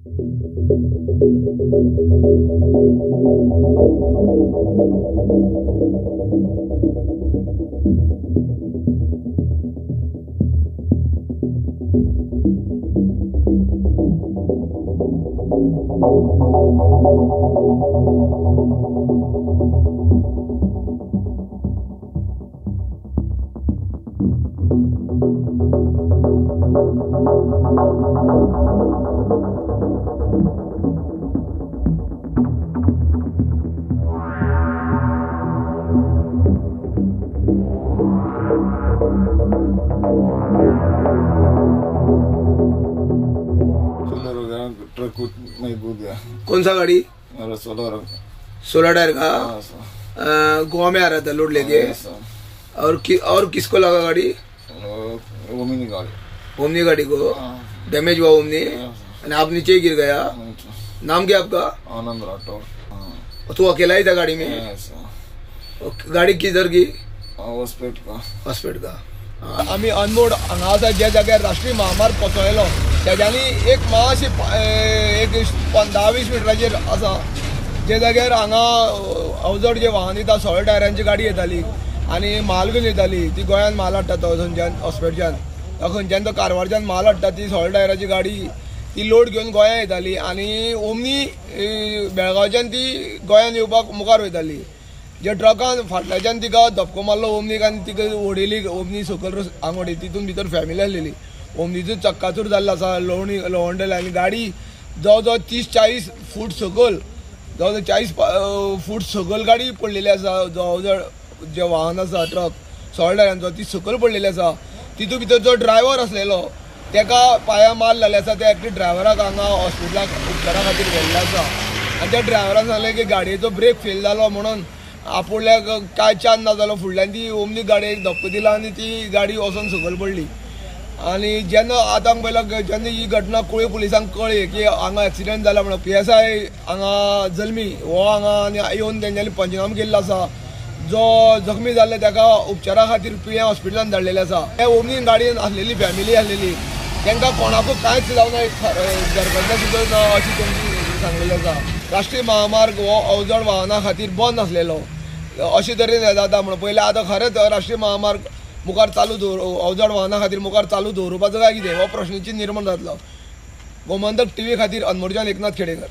Truck में कूद गया। कौन सा गाड़ी? सोलर टायर का। गोवा में आ रहा था लोड लेके। और किसको लगा गाड़ी? ओमनी गाड़ी को डैमेज हुआ ओमनी। आप नीचे ही गिर गया। नाम क्या आपका? आनंद राठौर। तू अकेला ही था गाड़ी में? गाड़ी किधर की? हॉस्पिटल का। आम्ही अनमोड हांगा ज्या जाग्यार राष्ट्रीय महामार्ग पावतलो त्याच्यानी एक मातशी एक 10-20 मिनटाचेर आसा जे जाग्यार हांगा अवजड जे वाहन येता सोळा टायरांची गाडी येताली आनी माल घेवन येताली ती गोंयान माल हाडटा तो थंयच्यान हॉस्पिटलच्यान खंयच्यान तो कारवारच्यान माल हाडटा ती सोळा टायराची गाडी ती लोड घेवन गोंयान येताली आनी ओमनी बेळगांवच्यान ती गोंयान येवपाक मुखार वयताली। जे ट्रकान फाटल्याच्यान तिका धपको मारलो ओमनीक आनी तिका ओडयली ओमनी सकयल आंगोडी तितून भितर फॅमिली आसलेली। ओमनीचो चक्काचूर जाल्लो आसा लोवंडेला आनी गाडी जवळ जवळ 30-40 फूट सकयल जवळ 40 फूट सकयल गाडी पडलेली आसा। जवळ जे वाहन आसा ट्रक सोळा टायरांचो ती सकयल पडलेली आसा। तितून भितर जो ड्रायव्हर आसलेलो तेका पांयां मार जाल्ले आसा त्या एकटे ड्रायव्हराक हांगा हॉस्पिटलाक उपचारा खातीर व्हेल्ले आसा आनी त्या ड्रायव्हरान सांगलें की गाडयेचो ब्रेक फेल जालो म्हणून आपुल्याक काय चान ना जालो फुडल्यान ती ओमनी गाडयेक धक्को दिला आनी ती गाडी वचोन सकयल पडली। आनी जेन्ना आतां पयलो जेन्ना ही घटना कुळे पुलिसांक कळ्ळी की हांगा एक्सिडेंट जाला म्हणून PSI हांगा जल्मी हो हांगा येवन तेंच्यांनी पंचनामा केल्लो आसा। जो जखमी जाल्ले ताका उपचारा खातीर PM हॉस्पिटलान धाडलेले आसा। हे ओमनीन गाडयेन आसलेली फॅमिली आसलेली तांकां कोणाकूच कांयच जावना घरगड्या सुद्दां ना अशी तेंची सांगलेली आसा। राष्ट्रीय महामार्ग हो अवजड वाहना खातीर बंद आसलेलो अशे तरेन हे जाता म्हणून पयले आतां खरेंच राष्ट्रीय महामार्ग मुखार चालू अवजड वाहना खातीर मुखार चालू दवरपाचो काय कितें हो प्रश्नाची निर्माण जातलो। गोमंतक TV खातीर अनमोलच्यान एकनाथ खेडेकर।